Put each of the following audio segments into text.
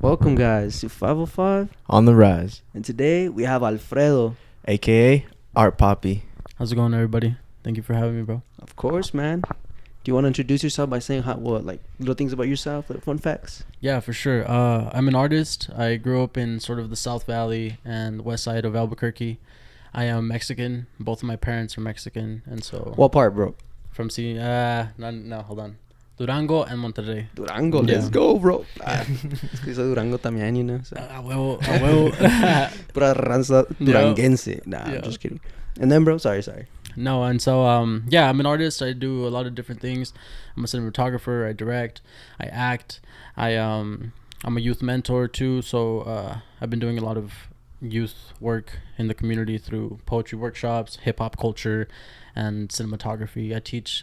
Welcome, guys, to 505. On the rise, And today we have Alfredo. aka Art Poppy. How's it going, everybody? Thank you for having me, bro. Of course, man. Do you want to introduce yourself by saying little things about yourself, like fun facts? Yeah, for sure. I'm an artist. I grew up in sort of the South Valley and west side of Albuquerque. I am Mexican. Both of my parents are Mexican, and so What part, bro? from no, hold on, Durango and Monterrey. Durango, Yeah. let's go, bro. Soy Durango también, you know. So. A huevo. Pura ranza duranguense. Nah, Yeah. I'm just kidding. And then, bro, sorry. No, and so yeah, I'm an artist. I do a lot of different things. I'm a cinematographer. I direct. I act. I'm a youth mentor too. So I've been doing a lot of youth work in the community through poetry workshops, hip hop culture, and cinematography. I teach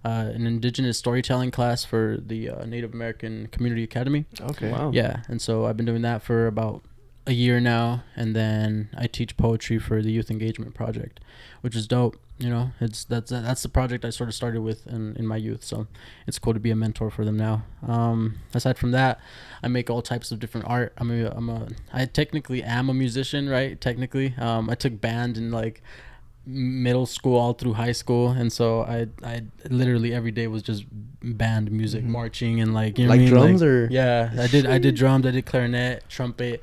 an indigenous storytelling class for the Native American Community Academy. Okay. Wow. Yeah, and so I've been doing that for about a year now, and then I teach poetry for the Youth Engagement Project, which is dope. You know, that's the project I sort of started with in my youth, so it's cool to be a mentor for them now. Aside from that, I make all types of different art. I technically am a musician, right? Technically, I took band in like middle school all through high school, and so I literally every day was just band music, marching, and like, you know, Like what I mean? drums, Like, or? yeah, I did drums, I did clarinet, trumpet,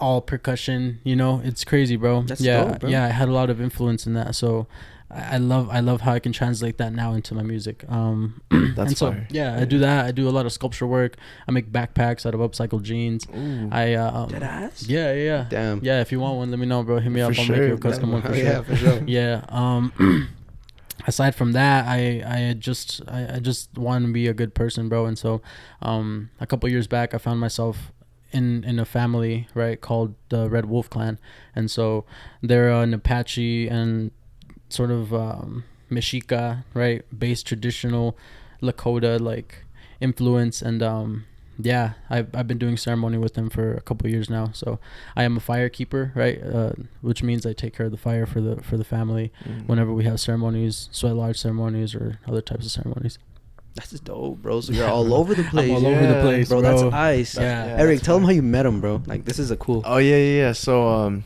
all percussion. You know, it's crazy, bro. That's yeah dope, bro. Yeah, I had a lot of influence in that, so I love how I can translate that now into my music. That's and so fire. yeah, I do that. I do a lot of sculpture work. I make backpacks out of upcycled jeans. Ooh. Dead ass? Yeah. Damn. Yeah, if you want one, let me know, bro. Hit me For up. I'll sure. make you a custom one for sure. Yeah, for sure. Yeah. Aside from that, I just want to be a good person, bro. And so a couple years back, I found myself in a family, right, called the Red Wolf Clan. And so they're an Apache and sort of Mexica, right, based traditional Lakota like influence. And yeah, I've been doing ceremony with them for a couple years now. So I am a fire keeper, right, which means I take care of the fire for the family whenever we have ceremonies, sweat lodge ceremonies, or other types of ceremonies. That's just dope, bro. So you're all over the place. I'm all over the place, bro. That's ice. Yeah. Eric, tell them how you met him, bro. Like, this is a cool. Oh yeah. So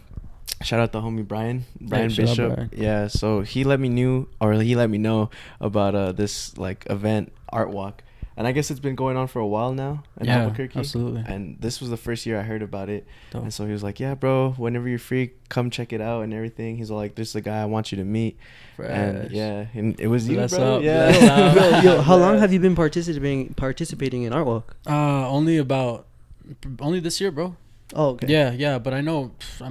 shout out the homie Brian Shout out Bishop. Brian. Yeah. So he let me know about this like event, art walk. And I guess it's been going on for a while now in Yeah, Albuquerque. absolutely. And this was the first year I heard about it. Dope. And so he was like, "Yeah, bro, whenever you're free, come check it out and everything." He's all like, "This is the guy I want you to meet." And Fresh. yeah, and it was you, Bless bro. up, Yeah. bless up. Bro, yo, how long have you been participating in Art Walk? Only this year, bro. Oh, okay. Yeah, but I know I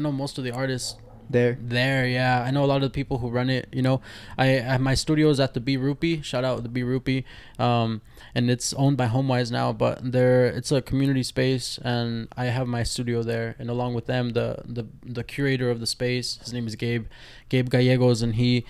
know most of the artists There. yeah. I know a lot of the people who run it. You know, I have my studios at the B Rupee. Shout out the B Rupee. And it's owned by HomeWise now, but it's a community space, and I have my studio there. And along with them, the curator of the space, his name is Gabe Gallegos, and he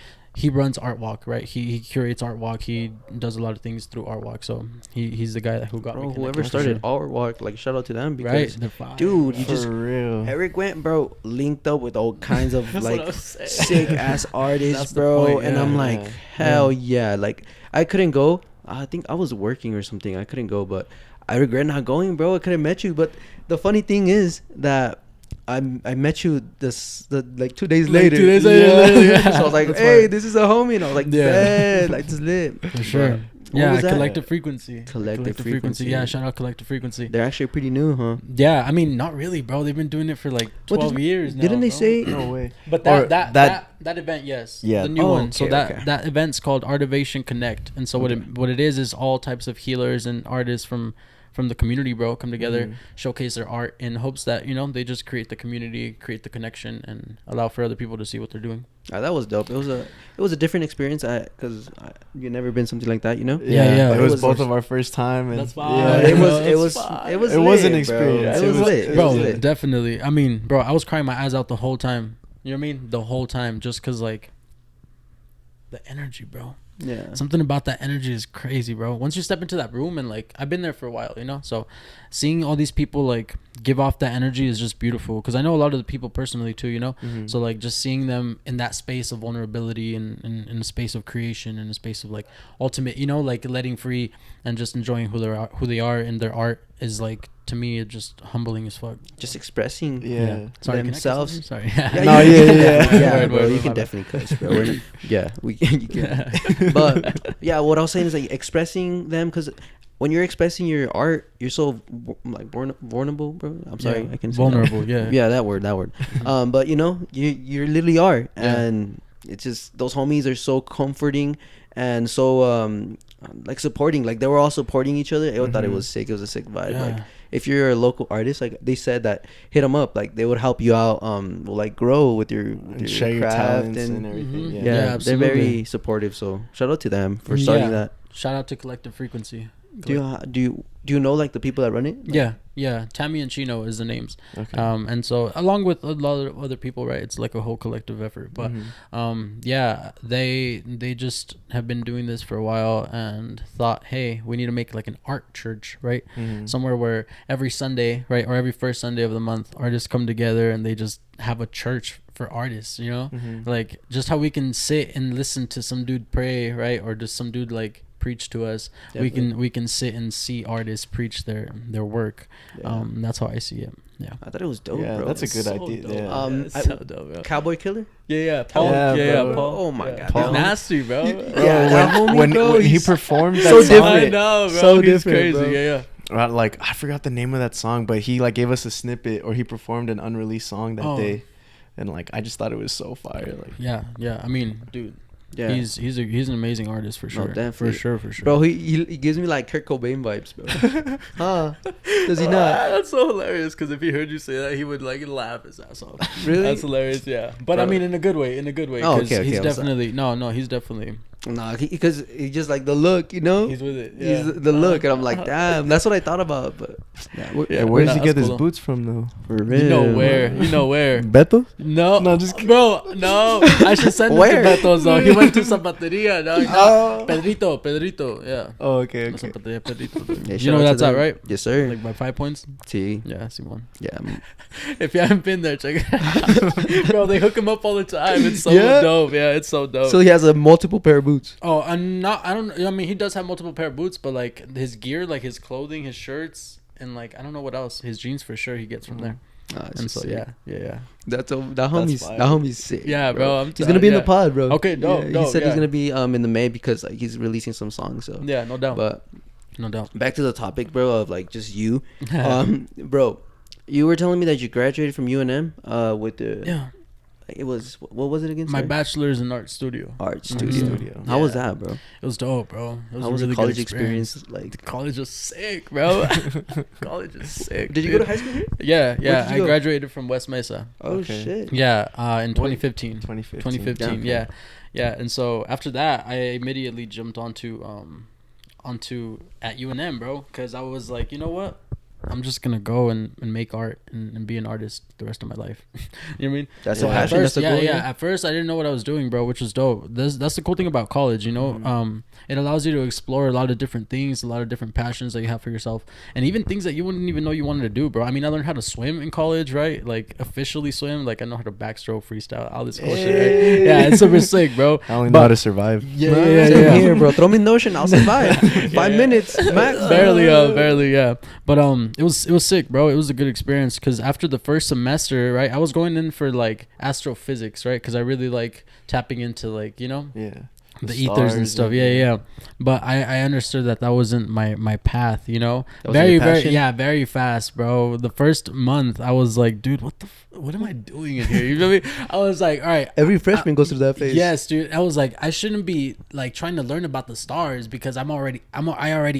runs Art Walk, right? He curates Art Walk. He does a lot of things through Art Walk. So he's the guy who got me Bro, connected whoever with started it. Art Walk, like, shout out to them, Right, because they're fire. dude, you For just real. Eric went, bro, linked up with all kinds of That's what like I'm saying. sick ass artists, That's the bro. point, And yeah, I'm like, yeah. hell yeah. Like, I couldn't go. I think I was working or something. I couldn't go, but I regret not going, bro. I could have met you. But the funny thing is that I met you like 2 days later. 2 days later, yeah. So I was like, That's hey, fine. this is a homie. And I was like, Yeah. yeah, like, this is lit. For sure. But what Yeah, was that? Collective Frequency. Collective Frequency. Yeah, shout out Collective Frequency. They're actually pretty new, huh? Yeah, I mean, not really, bro. They've been doing it for like 12 years now. Didn't they bro. say? No way. But Or that event, yes. Yeah. The new Oh, one. So okay. that event's called Artivation Connect. And so what it is all types of healers and artists from the community, bro, come together, showcase their art in hopes that, you know, they just create the community, create the connection, and allow for other people to see what they're doing. That was dope. It was a different experience because you never been something like that, you know. Yeah. But It it was was both our- of our first time, and That's fine. yeah, it was That's it was fine. it was It was lit, an experience. Bro. It was lit. It Bro, was lit. definitely. I mean, bro, I was crying my eyes out the whole time. You know what I mean? The whole time, just because, like, the energy, bro. Yeah. Something about that energy is crazy, bro. Once you step into that room, and like, I've been there for a while, you know, so seeing all these people like give off that energy is just beautiful, because I know a lot of the people personally too, you know. So like just seeing them in that space of vulnerability and in a space of creation, in a space of like ultimate, you know, like letting free and just enjoying who they are in their art is like, to me, it's just humbling as fuck. Just expressing Yeah. Sorry, themselves. Sorry. No, yeah. Yeah, bro, Word, you my can bad. definitely cuss, bro. Yeah, you can. But yeah, what I was saying is like expressing them, because when you're expressing your art, you're so like vulnerable, bro. I'm sorry, Yeah. I can say Vulnerable, that. yeah. Yeah, that word. But you know, you literally are, Yeah. and it's just those homies are so comforting and so like supporting. Like they were all supporting each other. I thought it was sick. It was a sick vibe. Yeah. Like if you're a local artist, like they said that hit them up. Like they would help you out. Like grow with your And share your craft talents and everything. Mhm. Yeah. yeah, they're absolutely. very supportive. So shout out to them for starting Yeah. that. Shout out to Collective Frequency. Do you know like the people that run it? Like, Yeah. Tammy and Chino is the names. Okay. And so along with a lot of other people, right? It's like a whole collective effort. But yeah, they just have been doing this for a while and thought, hey, we need to make like an art church, right? Somewhere where every Sunday, right, or every first Sunday of the month, artists come together and they just have a church for artists, you know? Like just how we can sit and listen to some dude pray, right? Or just some dude like preach to us. Definitely. We can sit and see artists preach their work. Yeah. That's how I see it. Yeah. I thought it was dope, Yeah, bro. that's a good So idea. dope. Yeah. It's so dope, bro. Cowboy Killer. Yeah, Paul. Yeah, Yeah, bro. Paul. Oh my God, He's Paul. nasty, bro. Yeah, Bro, that homie, when bro, he he's performed that so song, different. I know, bro. So He's different, crazy. bro. Yeah. like I forgot the name of that song, but he like gave us a snippet, or he performed an unreleased song that Oh. day, and like I just thought it was so fire. Like Yeah. I mean, dude, Yeah. he's an amazing artist for sure. definitely. For sure. Bro, he gives me like Kurt Cobain vibes, bro. Huh? Does he not? That's so hilarious because if he heard you say that, he would like laugh his ass off. Really? That's hilarious. Yeah, but I Bro. mean, in a good way. Oh, Cause okay, he's I'm sorry. definitely he's definitely Nah, because he just like the look, you know. he's with it. He's Yeah. the look, and I'm like, damn, that's what I thought about. But yeah, Yeah, where does nah, he get that's his cool. boots from though? for real. You know where? Beto? No, just bro. No, I should send Where? him to Beto's though. He went to Zapateria. No, Oh. Pedrito. Yeah. Oh, okay, No, okay. Zapateria, Pedrito. Yeah, You shout know out where to that's at, them. right? Yes, sir. Like by 5 points. T. Yeah, Simon. Yeah. If you haven't been there, check it out. Bro, they hook him up all the time. It's so Yeah? dope. Yeah, it's so dope. So he has a multiple pair of boots. Oh, I mean, he does have multiple pair of boots, but like his gear, like his clothing, his shirts, and like I don't know what else. His jeans for sure he gets from there. And so yeah. That homie's sick. Yeah, bro. He's gonna be in the pod, bro. Okay, dope, Yeah, he dope, said he's yeah. gonna be in the May because like he's releasing some songs. So Yeah, no doubt. But No doubt. back to the topic, bro, of like just you. Bro, you were telling me that you graduated from UNM with the Yeah. It was, what was it again? My sorry? bachelor's in art studio. Art Mhm. studio. Studio. How was Yeah. that, bro? It was dope, bro. It was How a was really the college good experience? Like, College was sick, bro. College is sick. did you dude. go to high school here? Yeah. did you I go? graduated from West Mesa. Oh Okay. shit. Yeah, in 2015. 2015. 2015. Yeah, Yeah. And so after that, I immediately jumped onto at UNM, bro, because I was like, you know what? I'm just gonna go and make art and be an artist the rest of my life. You know what I mean? That's Yeah. a At passion. first, That's a goal. At first, I didn't know what I was doing, bro, which was dope. That's the cool thing about college, you know. It allows you to explore a lot of different things, a lot of different passions that you have for yourself, and even things that you wouldn't even know you wanted to do, bro. I mean, I learned how to swim in college, right? Like officially swim. Like I know how to backstroke, freestyle, all this cool shit. Right? Yeah, it's super sick, bro. I only know how to survive. Same here, bro. Throw me in the ocean, I'll survive. 5 minutes max. barely, yeah. But it was sick, bro. It was a good experience because after the first semester, right, I was going in for like astrophysics, right, because I really like tapping into like, you know, Yeah. the ethers and stars stuff. Yeah. But I understood that wasn't my path, you know. That wasn't your passion? Very fast, bro. The first month I was like, dude, what am I doing in here? You know what I mean? I was like, all right. Every freshman goes through that phase. Yes, dude. I was like, I shouldn't be like trying to learn about the stars because I already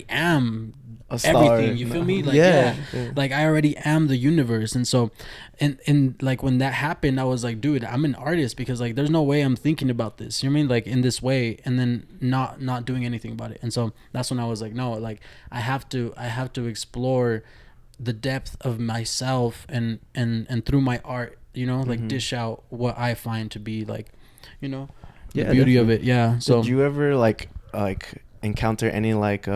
am A star. everything. You feel me? Like Yeah. like I already am the universe. And so and like when that happened, I was like, dude, I'm an artist because like there's no way I'm thinking about this. You know what I mean? Like in this way and then not doing anything about it. And so that's when I was like, no, like I have to explore the depth of myself and through my art, you know, like dish out what I find to be like, you know, the beauty of it. Yeah. So did you ever like encounter any like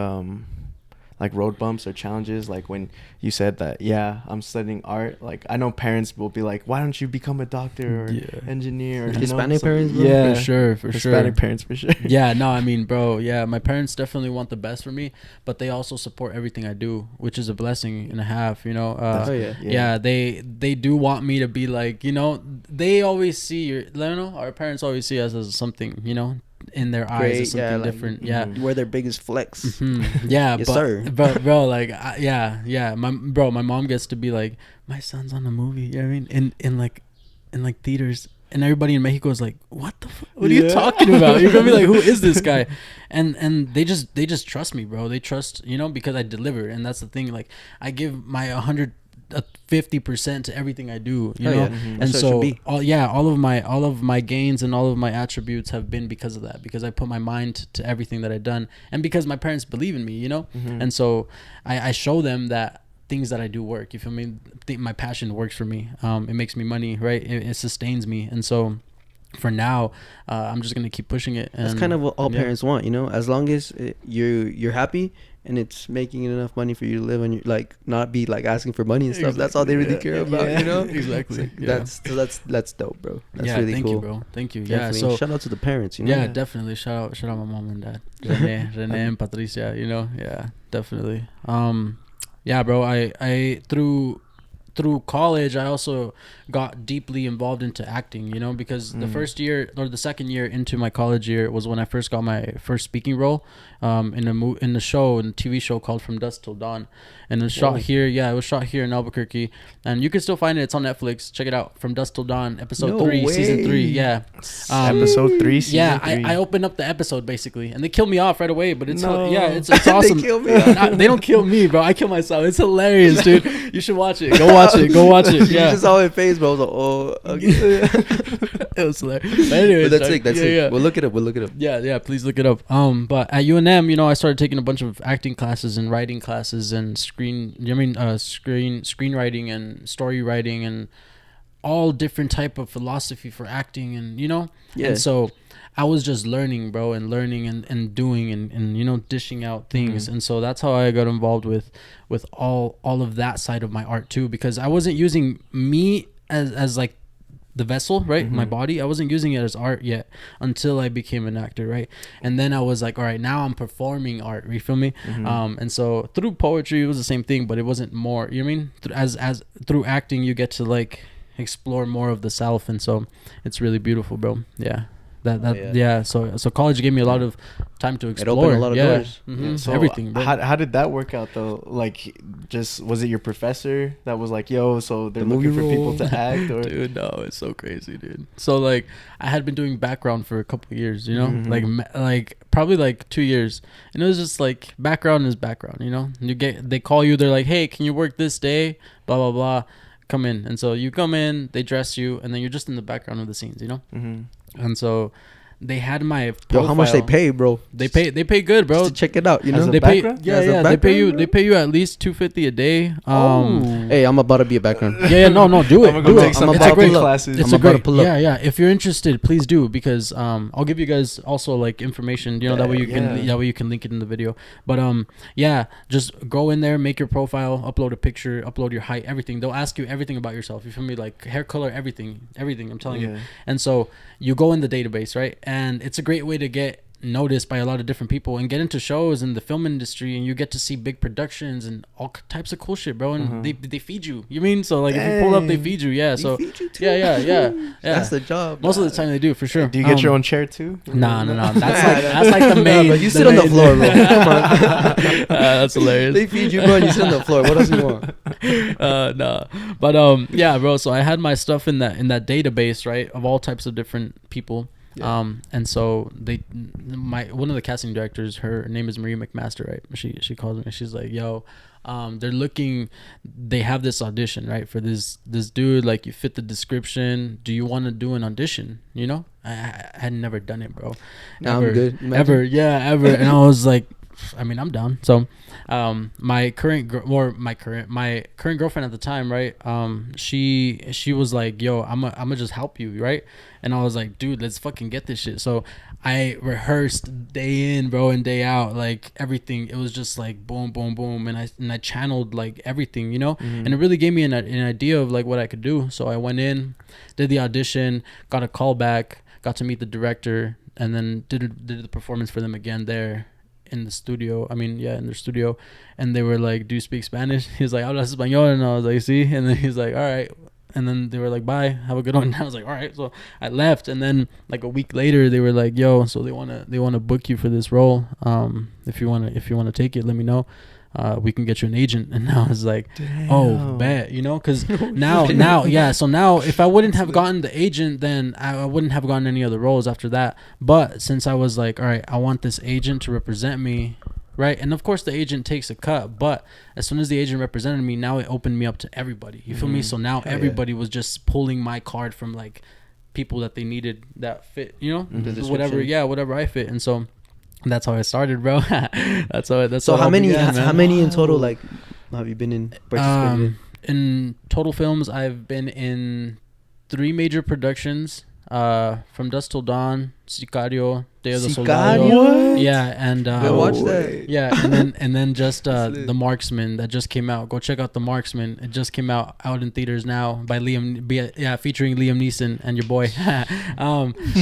like road bumps or challenges, like when you said that, yeah, I'm studying art? Like I know parents will be like, why don't you become a doctor or engineer? Or, Hispanic parents, bro? Yeah, For sure. Hispanic parents for sure. Yeah, no, I mean, bro, yeah, my parents definitely want the best for me, but they also support everything I do, which is a blessing and a half, you know. Oh, yeah. Yeah, they do want me to be like, you know, they always see our parents always see us as something, you know, in their eyes as something different. Yeah. We're their biggest flex. Mm-hmm. Yeah, Yes, but, sir. but bro, like, yeah, my mom gets to be like, my son's on a movie. You know what I mean? In like theaters, and everybody in Mexico is like, what the fuck? What are you talking about? You're gonna be like, who is this guy? And they just trust me, bro. They trust, you know, because I deliver, and that's the thing. Like, I give my 150% to everything I do, you know. And so all of my gains and all of my attributes have been because of that, because I put my mind to everything that I've done, and because my parents believe in me, you know. And so I show them that things that I do work. You feel me? My passion works for me. It makes me money, right? It sustains me. And so for now, I'm just gonna keep pushing it. And that's kind of what all parents want, you know. As long as you're happy and it's making enough money for you to live, and you like not be like asking for money and stuff. That's all they really care about, you know. Exactly. That's dope, bro. That's really thank cool. You, bro. Thank you. Definitely. Yeah. So shout out to the parents, you know. Yeah, definitely. Shout out my mom and dad, Rene and Patricia. You know. Yeah, definitely. Yeah, bro. I through college, I also got deeply involved into acting, you know, because the first year or the second year into my college year was when I first got my first speaking role in a TV show called From Dusk Till Dawn, and it was shot here. Yeah, it was shot here in Albuquerque, and you can still find it. It's on Netflix. Check it out. From Dusk Till Dawn, episode 3, season 3. Yeah, episode 3. Season 3. I opened up the episode basically, and they killed me off right away. But it's it's awesome. They kill me off. They don't kill me, bro. I kill myself. It's hilarious, dude. You should watch it. Go watch it. Yeah. You just saw my face, bro. I was like, oh, okay. It was hilarious. But anyways, that's it. That's it. Yeah. We'll look it up. Yeah. Please look it up. But at UNM, you know, I started taking a bunch of acting classes and writing classes and screenwriting and story writing and all different type of philosophy for acting, and you know. Yeah. And so I was just learning, bro, and doing and you know, dishing out things. And so that's how I got involved with all of that side of my art too, because I wasn't using me as like the vessel, right? My body. I wasn't using it as art yet until I became an actor, right? And then I was like, all right, now I'm performing art. You feel me? And so through poetry, it was the same thing, but it wasn't more. You know what I mean? As through acting, you get to like explore more of the self, and so it's really beautiful, bro. Yeah. So college gave me a lot of time to explore. It opened a lot of doors. So everything, bro. How did that work out though? Like, just was it your professor that was like, yo, so they're looking for people to act? Or dude, no, it's so crazy, dude. So like, I had been doing background for a couple of years, you know, like probably like 2 years, and it was just like background is background, you know. They call you, they're like, hey, can you work this day? Blah blah blah. Come in. And so you come in, they dress you, and then you're just in the background of the scenes, you know. And so they had my profile. Yo, how much they pay, bro? They pay good, bro. Just to check it out, you know. They pay, they pay you at least $250 a day. Hey, I'm about to be a background. No, do it. I'm gonna go take some acting classes. It's a great. If you're interested, please do, because I'll give you guys also like information, you know, that way you can link it in the video. But just go in there, make your profile, upload a picture, upload your height, everything. They'll ask you everything about yourself. You feel me? Like hair color, everything. I'm telling you. And so you go in the database, right? And it's a great way to get noticed by a lot of different people and get into shows in the film industry, and you get to see big productions and all types of cool shit, bro. And they feed you. You mean, so like if you pull up, they feed you. Yeah. So feed you too. Yeah. That's the job. Most of the time they do, for sure. Do you get your own chair too? No. That's like the main. But you sit on the floor, bro. Come on. That's hilarious. They feed you, bro, and you sit on the floor. What else do you want? No. But yeah, bro. So I had my stuff in that database, right, of all types of different people. And so one of the casting directors, her name is Marie McMaster, right? She calls me. She's like, yo, they have this audition, right, for this dude. Like, you fit the description. Do you want to do an audition? You know, I had never done it, bro. No, I'm good. Ever. And I was like, I mean, I'm down. So, my current girlfriend at the time, right? She was like, "Yo, I'm gonna just help you, right?" And I was like, "Dude, let's fucking get this shit." So I rehearsed day in, bro, and day out, like everything. It was just like boom, boom, boom, and I channeled like everything, you know. Mm-hmm. And it really gave me an idea of like what I could do. So I went in, did the audition, got a call back, got to meet the director, and then did the performance for them again there in the studio. I mean, yeah, in their studio. And they were like, "Do you speak Spanish?" He's like, "Hablas español?" And I was like, "Sí." And then he's like, "All right." And then they were like, "Bye, have a good one." And I was like, "All right." So I left, and then like a week later, they were like, "Yo, so they wanna book you for this role. If you wanna take it, let me know. We can get you an agent." And I was like, Damn. "Oh, bet," you know, because now, yeah. So now, if I wouldn't have gotten the agent, then I wouldn't have gotten any other roles after that. But since I was like, all right, I want this agent to represent me, right? And of course, the agent takes a cut. But as soon as the agent represented me, now it opened me up to everybody. You feel me? So now everybody was just pulling my card from like people that they needed that fit, you know, whatever I fit. And so that's how I started, bro. So how many in total like have you been in? In total films, I've been in 3 major productions. From Dusk Till Dawn, Sicario, Day of the Soldado. Yeah, and watch that. Yeah, and then just The Marksman that just came out. Go check out The Marksman. It just came out in theaters now by featuring Liam Neeson and your boy.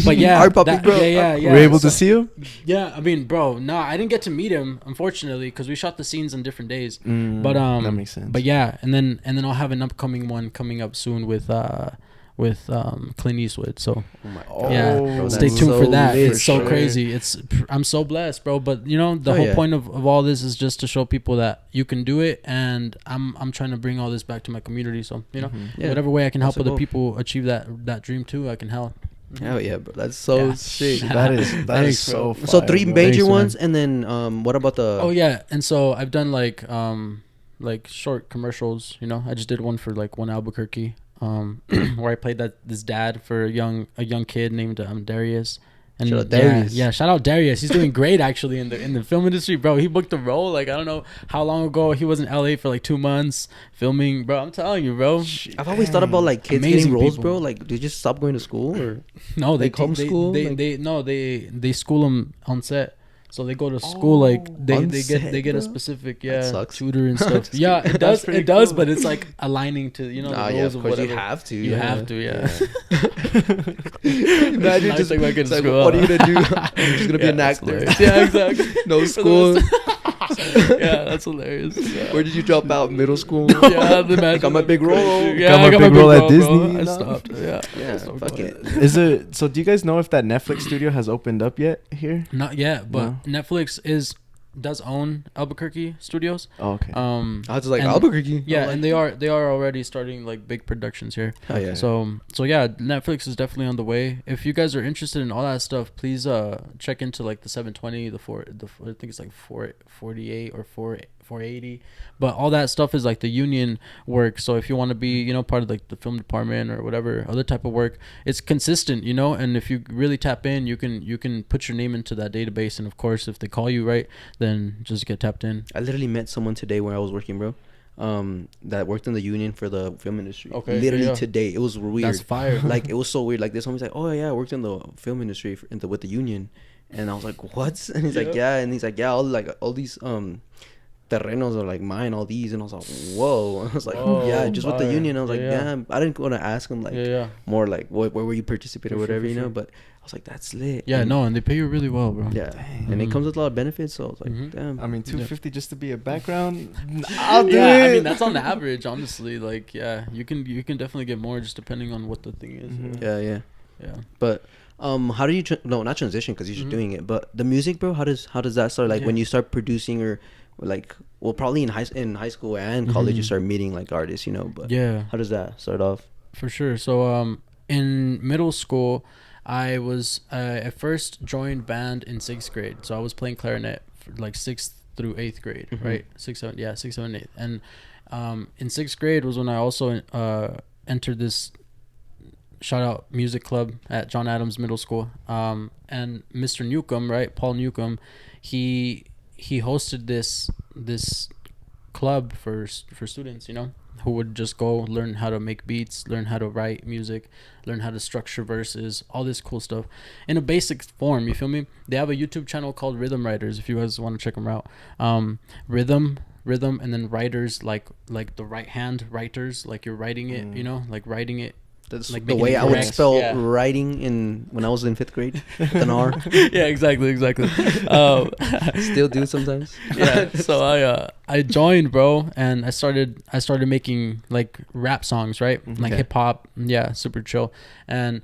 But yeah, our puppy, bro. Yeah. Were you able to see him? Yeah, I mean, bro, no, I didn't get to meet him unfortunately because we shot the scenes on different days. But that makes sense. But yeah, and then I'll have an upcoming one coming up soon with Clint Eastwood. So bro, stay tuned for that. It's so sure. crazy. I'm so blessed, bro. But you know, the whole point of all this is just to show people that you can do it, and I'm trying to bring all this back to my community. So you know, whatever way I can help other people achieve that dream too, I can help. Hell yeah, bro. That's so sick. That is so fire, so 3 bro. major Thanks, ones, and then what about the? Oh yeah, and so I've done like short commercials. You know, I just did one for like One Albuquerque. Where I played this dad for a young kid named Darius. And shout out Darius. Yeah, shout out Darius. He's doing great actually in the film industry, bro. He booked a role like I don't know how long ago. He was in LA for like 2 months filming, bro. I'm telling you, bro. I've always thought about like kids Amazing getting roles, people. bro. Like, they just stop going to school or no, they homeschool. They school them on set. So they go to school like they get a specific tutor and stuff. Yeah, it does, cool. But it's like aligning to the roles of of course whatever. you have to. You have to, yeah. Imagine Nice just thing about getting like, school. what are you gonna do? I'm just gonna be an actor. Yeah, exactly. No school. Yeah, that's hilarious. Yeah. Where did you drop out? Middle school. Yeah, I got my big role. Yeah, got my big role at Disney. Bro. I stopped. Yeah, fuck it. Is it? So do you guys know if that Netflix studio has opened up yet here? Not yet, but Netflix does own Albuquerque studios. Oh, okay. I was like Albuquerque. Yeah, and they are already starting like big productions here. Oh yeah. So yeah, Netflix is definitely on the way. If you guys are interested in all that stuff, please check into like the 720, I think it's like 448 or 480. But all that stuff is like the union work. So if you want to be, part of like the film department or whatever other type of work, it's consistent, and if you really tap in, you can put your name into that database. And of course, if they call you, right, then just get tapped in. I literally met someone today where I was working, bro. That worked in the union for the film industry. Okay. Literally today. It was weird. That's fire. Like, it was so weird. Like, this homie's like, "Oh yeah, I worked in the film industry with the union," and I was like, "What?" And he's like, "Yeah," and he's like, "Yeah, all these terrenos are like mine, all these," and I was like, "Whoa!" I was like, "Yeah, just with the union." I was like, "Damn." I didn't want to ask him like more like where were you participating or whatever, but I was like, "That's lit." Yeah, and they pay you really well, bro. Yeah, and it comes with a lot of benefits. So I was like, "Damn." I mean, $250 just to be a background. I'll do it. I mean, that's on the average, honestly. Like, you can definitely get more just depending on what the thing is. Yeah. But how do you not transition because you're just doing it, but the music, bro? How does that start? Like when you start producing or like, well, probably in high school and college you start meeting like artists, but how does that start off? For sure. So in middle school, I was I first joined band in 6th grade. So I was playing clarinet for like 6th through 8th grade, right? 6, 7, 8th. And in 6th grade was when I also entered this shout out music club at John Adams Middle School. And Mr. Newcomb, right? Paul Newcomb, he he hosted this club for students, you know, who would just go learn how to make beats, learn how to write music, learn how to structure verses, all this cool stuff in a basic form. You feel me? They have a YouTube channel called Rhythm Writers if you guys want to check them out. Rhythm, and then writers, like the right hand writers, like you're writing it, you know, like writing it. That's like the way I would correct. spell Yeah. writing when I was in 5th grade with an R. Yeah, exactly. Still do sometimes. Yeah. So I joined, bro, and I started making like rap songs, right? Like hip hop. Yeah, super chill. And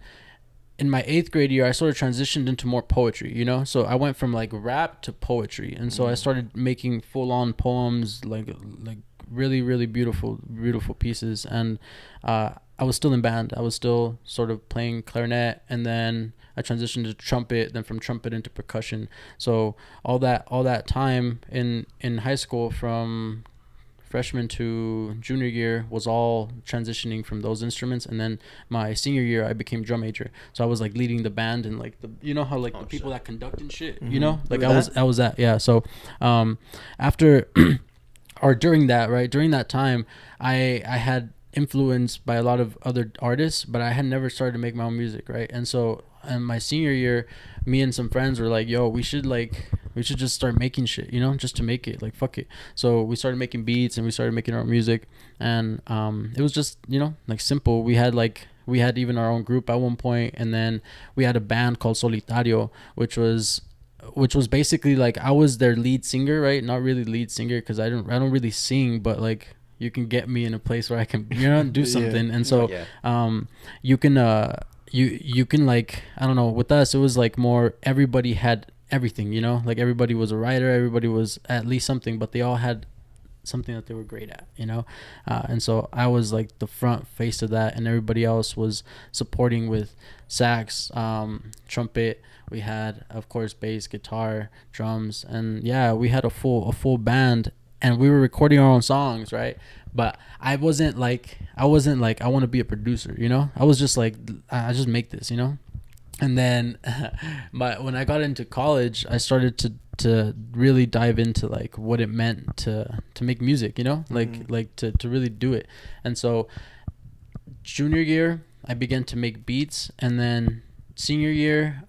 in my 8th grade year, I sort of transitioned into more poetry, you know? So I went from like rap to poetry. And so I started making full on poems, like really, really beautiful pieces. And I was still in band. I was still sort of playing clarinet, and then I transitioned to trumpet, then from trumpet into percussion. So all that time in high school, from freshman to junior year, was all transitioning from those instruments. And then my senior year, I became drum major. So I was like leading the band, and like you know how like the people that conduct and shit, you know, like I was that. Yeah. So after or during that time, I had influenced by a lot of other artists, but I had never started to make my own music, right? And so in my senior year, me and some friends were like, yo, we should just start making shit, you know, just to make it, like, fuck it. So we started making beats, and we started making our own music. And it was just, you know, like simple. We had even our own group at one point, and then we had a band called Solitario, which was basically like I was their lead singer, right? Not really lead singer, because I don't really sing, but like you can get me in a place where I can, you know, do something. And so you can like, I don't know, with us it was like more everybody had everything, you know, like everybody was a writer, everybody was at least something, but they all had something that they were great at, you know. And so I was like the front face of that, and everybody else was supporting with sax, trumpet. We had, of course, bass, guitar, drums, and yeah, we had a full band, and we were recording our own songs, right? But I wasn't like I want to be a producer, you know. I was just like, I just make this, you know. And then when I got into college, I started to really dive into like what it meant to make music, you know, like to really do it. And so junior year, I began to make beats, and then senior year,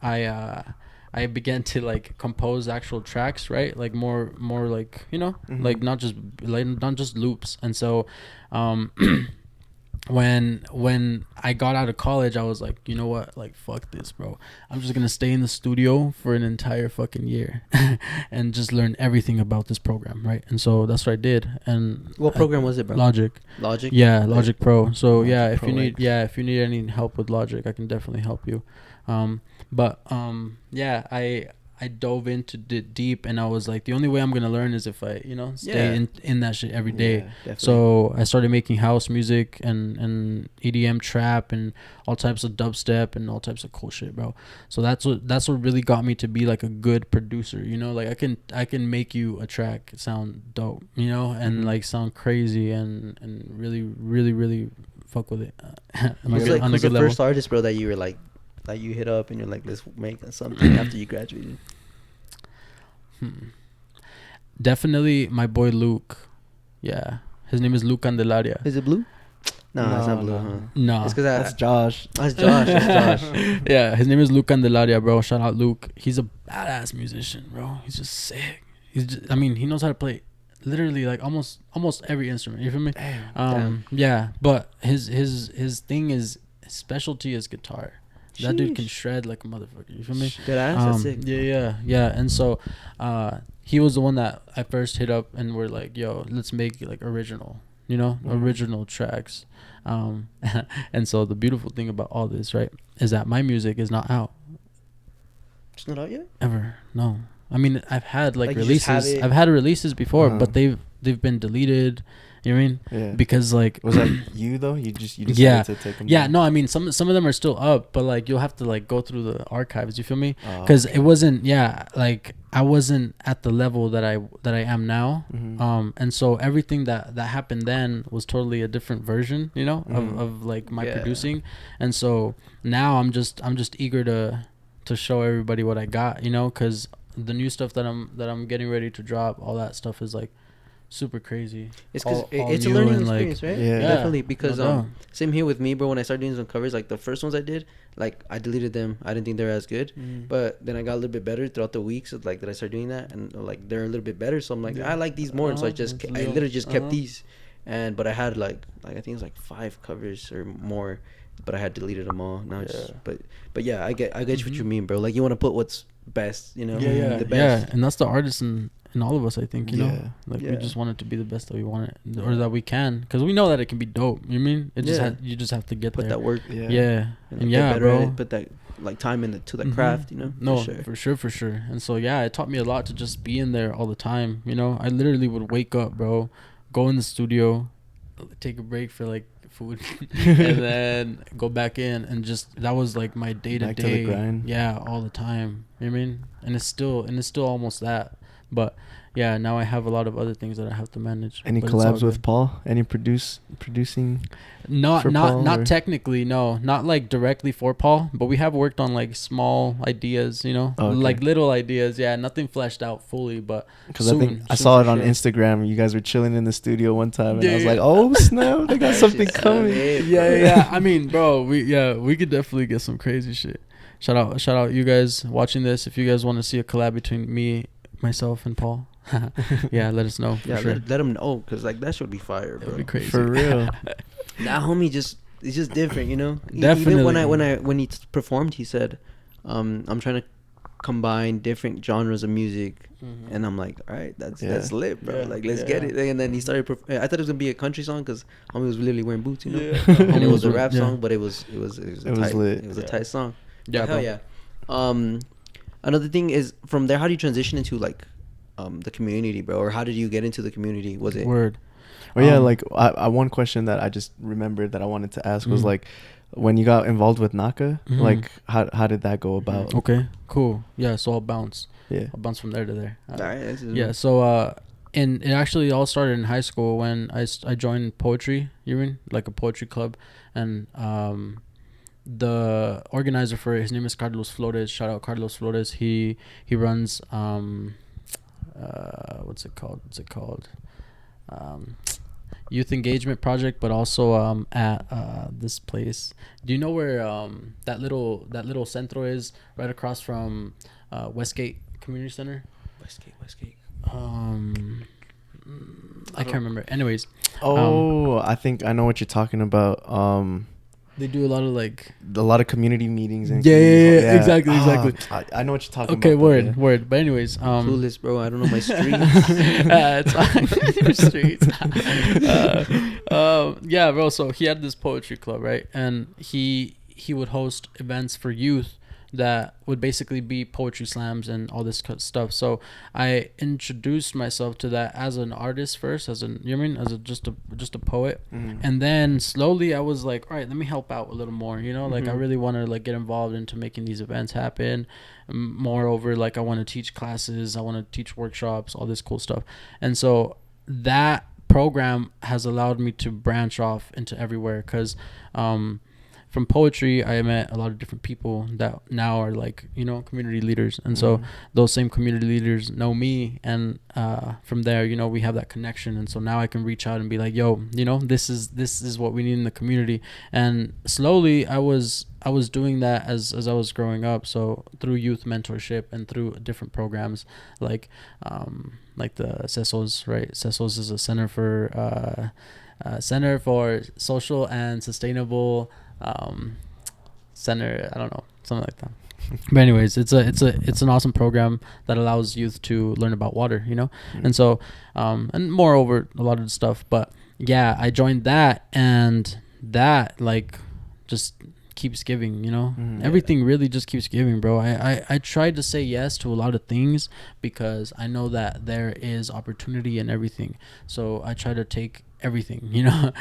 I began to like compose actual tracks, right? Like more like, you know, like not just loops. And so when I got out of college, I was like, you know what, like, fuck this, bro. I'm just gonna stay in the studio for an entire fucking year and just learn everything about this program, right? And so that's what I did. And what program was it, bro? Logic. Yeah, Logic Pro. So Logic yeah, if Pro, you need any help with Logic, I can definitely help you. Yeah, I dove into it deep, and I was like, the only way I'm gonna learn is if I, you know, stay in that shit every day. Yeah, so I started making house music and EDM trap and all types of dubstep and all types of cool shit, bro. So that's what really got me to be like a good producer, you know. Like I can make you a track sound dope, you know, and like sound crazy and really really really fuck with it. Who's the first artist, bro, that you were like, that you hit up and you're like, let's make something after you graduated? Definitely my boy Luke. Yeah, his name is Luke Candelaria. Is it Blue? No, it's not Blue. Huh? No, it's because that's Josh. That's Josh. Yeah, his name is Luke Candelaria, bro. Shout out Luke. He's a badass musician, bro. He's just sick. I mean, he knows how to play literally like almost every instrument. You feel me? Damn. Yeah, but his thing is, his specialty is guitar. That dude can shred like a motherfucker. You feel me? That's sick. Yeah. And so he was the one that I first hit up, and we're like, yo, let's make like original, you know, original tracks. And so the beautiful thing about all this, right, is that my music is not out. It's not out yet? Ever. No. I mean, I've had like releases. I've had releases before, but they've been deleted. You know what I mean? Yeah. Because like, was that you though? You decided to take them down? No, I mean some of them are still up, but like you'll have to like go through the archives. You feel me? Because it wasn't. Yeah, like I wasn't at the level that I am now. And so everything that happened then was totally a different version. You know, of like my producing. And so now I'm just eager to show everybody what I got. You know, because the new stuff that I'm getting ready to drop, all that stuff is like super crazy. It's because All it's a new learning and, like, experience, right? Yeah. Definitely. Because no doubt. same here with me, bro. When I started doing some covers, like the first ones I did, like I deleted them. I didn't think they were as good, but then I got a little bit better throughout the weeks. Like that I started doing that, and like they're a little bit better. So I'm like, I like these more, and so I literally just kept these, but I had like I think it's like 5 covers or more, but I had deleted them all. Now it's but yeah, I get what you mean, bro. Like you want to put what's best, you know? The best. And that's the artist in all of us, I think, you know, like Yeah. we just want it to be the best that we want it, or that we can, because we know that it can be dope. You mean it just you just have to get Put there. that work, And get better bro, at it, put that like time into the craft, you know. No, for sure. And so it taught me a lot to just be in there all the time. You know, I literally would wake up, bro, go in the studio, take a break for like food, and then go back in, and just that was like my day to day grind. all the time. You know what I mean? And it's still almost that, but now I have a lot of other things that I have to manage. Any collabs with Paul? Any producing? Not Paul, technically, no, not like directly for Paul, but we have worked on like small ideas, you know, like little ideas. Nothing fleshed out fully, but because I think I saw it on Instagram. You guys were chilling in the studio one time, and I was like, "Oh snap, they got something coming." I mean, bro, we could definitely get some crazy shit. Shout out you guys watching this. If you guys want to see a collab between me, myself, and Paul, let us know. For sure. Let them know, because like that should be fire, bro. That'd be crazy for real. That homie it's just different, you know. Definitely. Even when he performed, he said, "I'm trying to combine different genres of music," and I'm like, "All right, that's lit, bro. Like let's get it." And then he started. I thought it was gonna be a country song because homie was literally wearing boots, you know. And it was a rap song, but it was lit. It was a tight song. Yeah, hell yeah. Another thing is, from there, how do you transition into like the community, bro? Or how did you get into the community? Was it word? Well, like I one question that I just remembered that I wanted to ask was like, when you got involved with Naka, like how did that go about? Okay, cool. Yeah, so I'll bounce. Yeah, I'll bounce from there to there. All right. So and it actually all started in high school when I joined poetry. You mean like a poetry club, and the organizer for it, his name is Carlos Flores. Shout out Carlos Flores. He runs what's it called? Youth engagement project, but also at this place. Do you know where that little centro is, right across from Westgate Community Center? Westgate. I can't remember. Anyways. I think I know what you're talking about. They do a lot of community meetings and exactly. I know what you're talking about. Okay, word. But anyways, clueless, bro. I don't know my streets. It's your streets. Bro. So he had this poetry club, right? And he would host events for youth that would basically be poetry slams and all this stuff. So I introduced myself to that as an artist first, as just a poet, and then slowly I was like, all right, let me help out a little more. You know, like I really want to like get involved into making these events happen. Moreover, like I want to teach classes, I want to teach workshops, all this cool stuff, and so that program has allowed me to branch off into everywhere because from poetry, I met a lot of different people that now are like, you know, community leaders. And so those same community leaders know me. And from there, you know, we have that connection. And so now I can reach out and be like, yo, you know, this is what we need in the community. And slowly I was doing that as I was growing up. So through youth mentorship and through different programs like the CESOS, right? CESOS is a Center for Social and Sustainable Center, I don't know, something like that. But anyways, it's an awesome program that allows youth to learn about water, you know. And so and moreover a lot of the stuff, but yeah, I joined that, and that like just keeps giving, you know. Everything really just keeps giving, bro. I tried to say yes to a lot of things because I know that there is opportunity in everything, so I try to take everything, you know.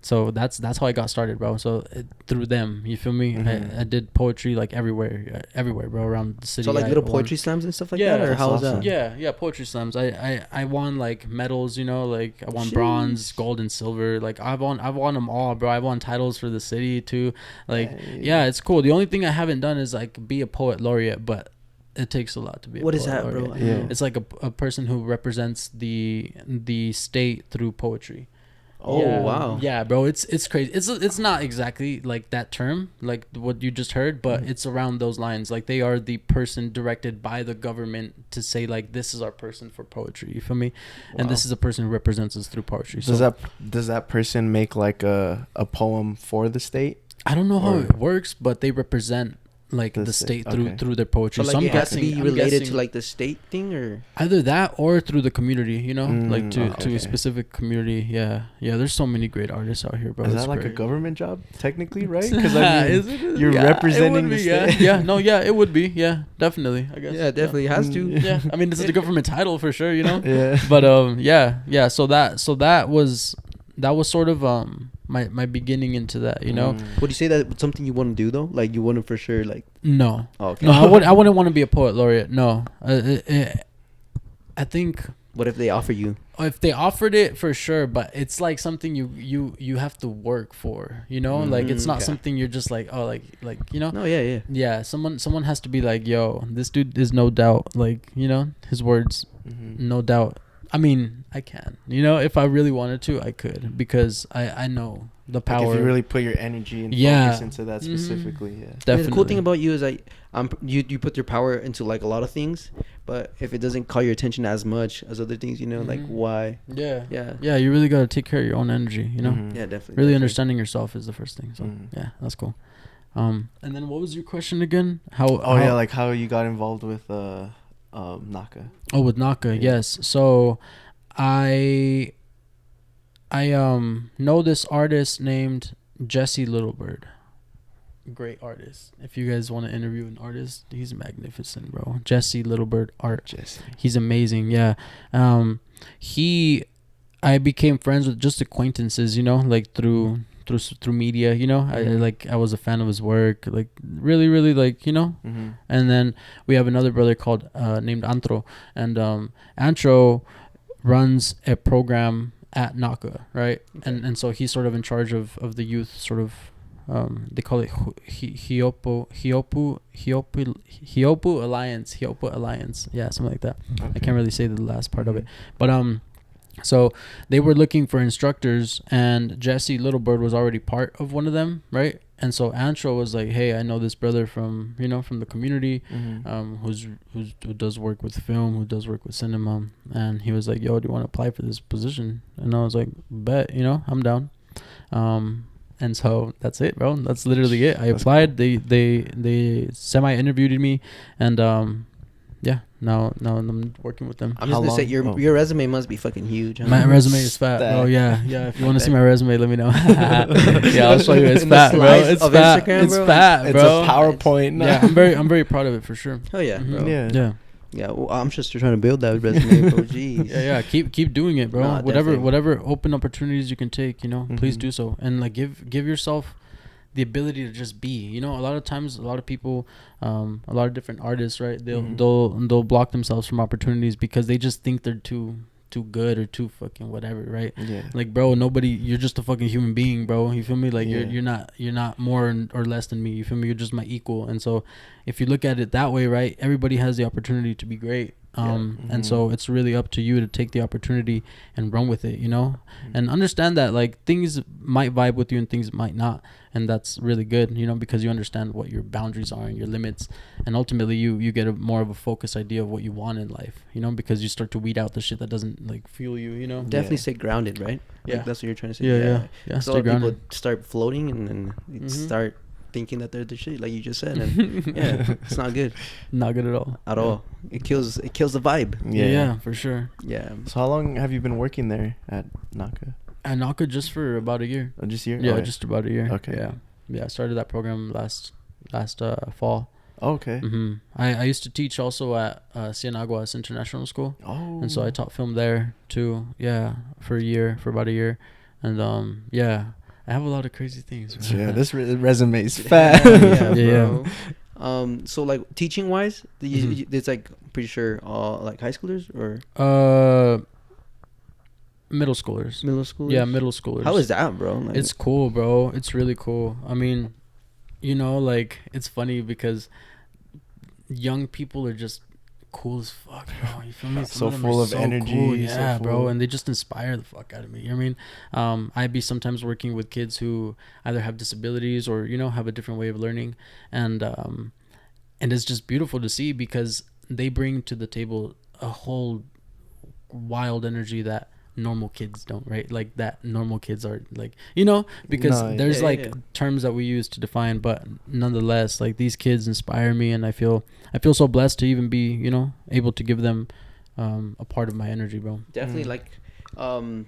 So that's how I got started, bro. So through them, you feel me? I did poetry like everywhere, bro, around the city. So like little poetry slams and stuff like that, or how was that? Yeah, poetry slams. I won like medals, you know, like I won bronze, gold, and silver. Like I've won them all, bro. I've won titles for the city too. Like yeah, it's cool. The only thing I haven't done is like be a poet laureate, but It takes a lot to be. What a is poet that, bro? laureate. Yeah. It's like a person who represents the state through poetry. Oh, Yeah. wow. Yeah, bro, it's crazy. It's not exactly like that term, like what you just heard, but Mm-hmm. it's around those lines. Like they are the person directed by the government to say like this is our person for poetry. You feel me? And this is a person who represents us through poetry. Does that person make like a poem for the state? I don't know how or- it works, but they represent like The the state, state through okay. through their poetry. So So, like I'm it has to guessing be I'm related guessing to like the state thing, or either that or through the community. You know, like to okay. a specific community. Yeah, yeah. There's so many great artists out here, bro. Is It's that like a great. government job technically, right? Because I mean, Is it? you're Yeah, it representing would the be, yeah. state. Yeah, no, yeah, it would be. Yeah, definitely. I guess. yeah, definitely has to. Yeah, I mean, this is the government title for sure. You know. Yeah. But yeah. So that was sort of my beginning into that. You know. Would you say that something you want to do though? Like you want to for sure like? No. Oh, okay. No, I wouldn't want to be a poet laureate. No. I think What if they offer you? if they offered it for sure, but it's like something you have to work for, you know? Like it's not okay. something you're just like, oh, like you know? No, yeah. Yeah, someone has to be like, yo, this dude is no doubt, like, you know, his words, no doubt. I mean, I can, you know, if I really wanted to, I could, because I know the power. Like if you really put your energy and Yeah. focus into that specifically, yeah. Definitely. And the cool thing about you is like you put your power into like a lot of things, but if it doesn't call your attention as much as other things, you know, like why? Yeah. Yeah. Yeah, you really got to take care of your own energy, you know? Mhm. Yeah, definitely. Really definitely. understanding yourself is the first thing. So, yeah, that's cool. And then what was your question again? How Yeah, like how you got involved with Naka. Oh, with Naka, yes. So I know this artist named Jesse Littlebird. Great artist. If you guys want to interview an artist, he's magnificent, bro. Jesse Littlebird art. Jesse. He's amazing, yeah. I became friends with just acquaintances, you know, like through media, you know. I was a fan of his work, like really like, you know. And then we have another brother called named Antro, and Antro runs a program at Naka, right? And so he's sort of in charge of the youth, sort of. They call it Hiopu Alliance, yeah, something like that. Okay. I can't really say the last part of it, but so they were looking for instructors, and Jesse Littlebird was already part of one of them, right? And so Antro was like, hey, I know this brother from the community, who does work with film, who does work with cinema, and he was like, yo, do you want to apply for this position? And I was like, bet, I'm down. And so that's it, bro. That's literally it. I applied. Cool. They semi-interviewed me, and yeah, now I'm working with them. I'm just gonna say your resume must be fucking huge. Huh? My resume is fat, bro. Yeah. If you want to see my resume, let me know. Yeah, I'll show you. It's fat, bro. It's fat. Instagram, it's bro. fat, bro. It's a PowerPoint. Yeah, I'm very proud of it for sure. Hell yeah, bro. Yeah. Yeah, well, I'm just trying to build that resume, bro. Jeez. Yeah. Keep doing it, bro. Nah, whatever open opportunities you can take, please do so, and like give yourself the ability to just be. A lot of times, a lot of people, a lot of different artists, right? They'll block themselves from opportunities because they just think they're too good or too fucking whatever, right? Yeah. Like, bro, you're just a fucking human being, bro. You feel me? Like you're not more or less than me. You feel me? You're just my equal. And so if you look at it that way, right, everybody has the opportunity to be great. And so it's really up to you to take the opportunity and run with it, and understand that like things might vibe with you and things might not, and that's really good, because you understand what your boundaries are and your limits, and ultimately you get a more of a focused idea of what you want in life, because you start to weed out the shit that doesn't like fuel you, Definitely stay grounded, right? Yeah, like, that's what you're trying to say. Yeah. So a lot of people start floating and then start thinking that they're the shit, like you just said, and yeah, it's not good. Not good at all. It kills the vibe. Yeah, for sure. Yeah. So how long have you been working there at Naka? At Naka just for about a year. Just a year? Yeah, just about a year. Okay. Yeah. I started that program last fall. Oh, okay. I used to teach also at Cienaguas International School. Oh. And so I taught film there too. Yeah, for about a year, and I have a lot of crazy things. So yeah, this resume is fat. Yeah. So like teaching wise, it's like pretty sure like high schoolers or middle schoolers. Middle schoolers. Yeah, middle schoolers. How is that, bro? Like, it's cool, bro. It's really cool. I mean, like it's funny because young people are just cool as fuck, bro. You feel me? So Some them full are of energy, cool. so Yeah, bro. full. And they just inspire the fuck out of me. You know what I mean? I'd be sometimes working with kids who either have disabilities or, you know, have a different way of learning. And it's just beautiful to see because they bring to the table a whole wild energy that normal kids don't, right? Like that normal kids are like, you know, because No, there's yeah, like yeah. terms that we use to define, but nonetheless, like these kids inspire me, and I feel so blessed to even be, you know, able to give them a part of my energy, bro. Definitely like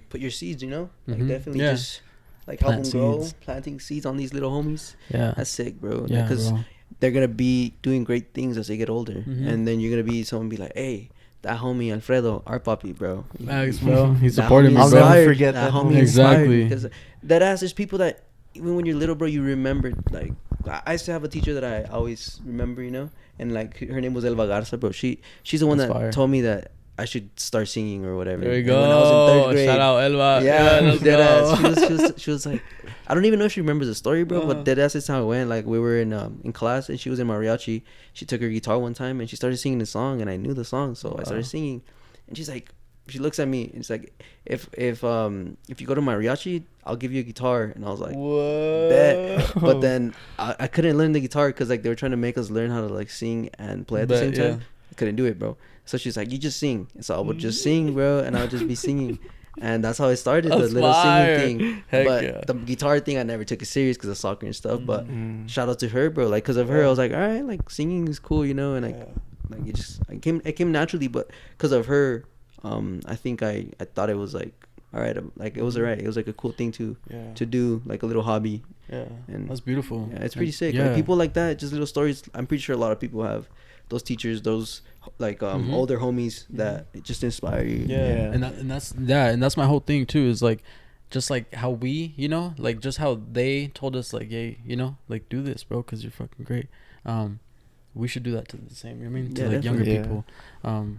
put your seeds, you know, like Mhm. definitely Yeah. just like help Plant them grow, seeds. planting seeds on these little homies. Yeah. That's sick, bro. Yeah, Because bro. they're gonna be doing great things as they get older, Mhm. and then you're gonna be someone be like, hey, that homie Alfredo, our puppy, bro. Thanks, bro. He That supported homie me, I'll bro. never inspired- forget that homie homie. inspired me, Exactly. because that ass, there's people that even when you're little, bro, you remember. Like I used to have a teacher that I always remember, you know, and like her name was Elva Garza, bro. She's the one That's that fire. told me that I should start singing or whatever. There you And go. when I was in third grade, Shout out Elva. yeah, let's dead go. ass. She was like, I don't even know if she remembers the story, bro. Uh-huh. But dead ass is how it went. Like we were in class and she was in mariachi. She took her guitar one time and she started singing the song and I knew the song, so I started singing. And she's like, she looks at me and it's like, if you go to mariachi, I'll give you a guitar. And I was like, bet. But then I couldn't learn the guitar because like they were trying to make us learn how to like sing and play at the Bet, same time. yeah. I couldn't do it, bro. So she's like, you just sing. And so I would just sing, bro, and I would just be singing. And that's how it started, the That's little fire. singing thing. Heck But yeah. the guitar thing, I never took it serious because of soccer and stuff. But Mm. shout out to her, bro. Like, because of her, I was like, all right, like singing is cool, you know. And like it came naturally. But because of her, I think I thought it was like, all right, like it was alright. It was like a cool thing to do, like a little hobby. Yeah, And that's beautiful. Yeah, it's pretty Like, sick. Yeah. Like people like that, just little stories. I'm pretty sure a lot of people have those teachers, those like Mhm. older homies that just inspire you. Yeah. Yeah. And that's my whole thing too, is like just like how we, you know, like just how they told us like, hey, you know, like do this, bro, because you're fucking great. We should do that to the same, you know what I mean, to Yeah, like younger definitely. people,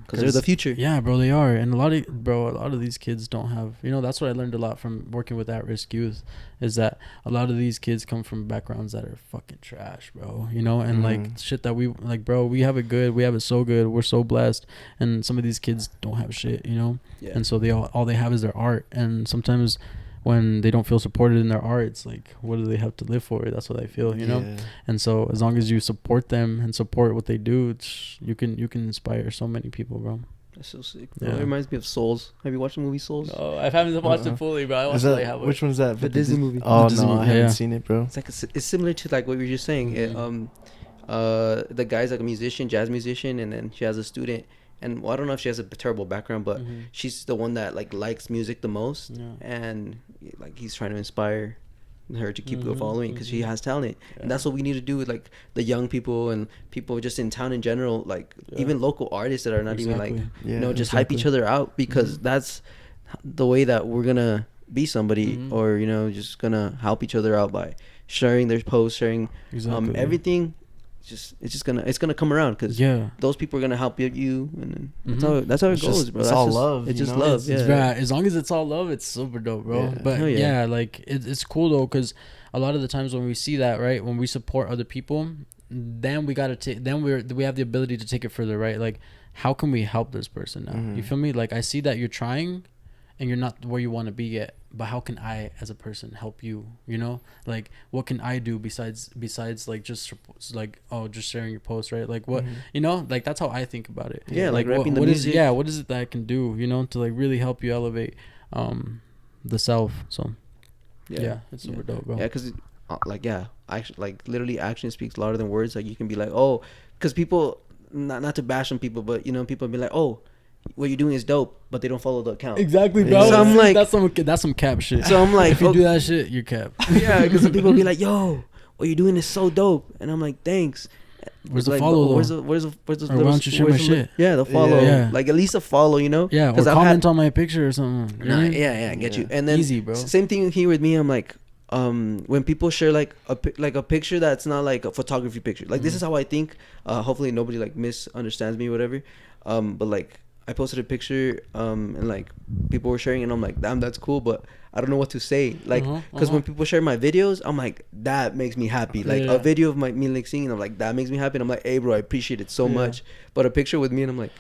Because they're the future. Yeah, bro, they are. And a lot of these kids don't have, you know, that's what I learned a lot from working with at-risk youth, is that a lot of these kids come from backgrounds that are fucking trash, bro, you know, and like shit that we like, bro, we have it good, we have it so good, we're so blessed, and some of these kids don't have shit, you know. Yeah. And so all they have is their art, and sometimes when they don't feel supported in their art, it's like, what do they have to live for? That's what I feel, you know. Yeah. And so as long as you support them and support what they do, you can inspire so many people, bro. That's so sick. Yeah. It reminds me of Souls. Have you watched the movie Souls? No, I haven't watched Uh-uh. it fully, bro. I Is watched that, like halfway. which one's that? The Disney movie. Oh The Disney no, I movie, haven't yeah. seen it, bro. It's like it's similar to like what we were just saying. The guy's like a musician, jazz musician, and then she has a student. And well, I don't know if she has a terrible background, but Mhm. she's the one that like likes music the most, Yeah. and like he's trying to inspire her to keep Mhm, following because she mhm. has talent, Yeah. and that's what we need to do with like the young people and people just in town in general, like Yeah. even local artists that are not even like Exactly. you know just hype each other out because that's the way that we're gonna be somebody Mhm. or you know just gonna help each other out by sharing their posts, sharing Exactly. everything. It's gonna come around because Yeah. those people are gonna help you, and then Mhm. that's how it It's goes, just- bro. it's That's all just, love, It's you just know? love. It's Yeah. right. As long as it's all love, it's super dope, bro. Yeah. But Hell yeah. yeah, like it's cool though, because a lot of the times when we see that, right, when we support other people, then we gotta take. Then we have the ability to take it further, right? Like, how can we help this person now? You Mhm. feel me? Like, I see that you're trying, and you're not where you want to be yet. But how can I, as a person, help you? You know, like, what can I do besides like just like just sharing your post, right? Like, what you know, like that's how I think about it. Yeah, like rapping the what is- music. yeah, what is it that I can do? You know, to like really help you elevate the self. So yeah, it's super dope, bro. Yeah, because like action, like literally action speaks louder than words. Like you can be like, oh, because people not to bash on people, but you know people be like, oh, what you're doing is dope, but they don't follow the account. Exactly, bro. So I'm like- that's some cap shit. So I'm like, if you okay. do that shit, you're cap. Yeah, because people be like, yo, what you're doing is so dope, and I'm like, thanks. Where's the Like, follow, but though? where's the Or why don't you share my where's the- shit? Yeah, the follow. Yeah. Like at least a follow, you know. Yeah, or 'Cause I've comment had- on my picture or something. You know Nah, what I mean? yeah, I get you. Yeah. And then Easy, bro. same thing here with me. I'm like, when people share like a picture that's not like a photography picture. Like this is how I think. Hopefully nobody like misunderstands me or whatever. But like I posted a picture and like people were sharing it, and I'm like, damn, that's cool, but I don't know what to say. Like, because when people share my videos, I'm like, that makes me happy. Like a video of me like singing, I'm like, that makes me happy. And I'm like, hey bro, I appreciate it so much. But a picture with me, and I'm like,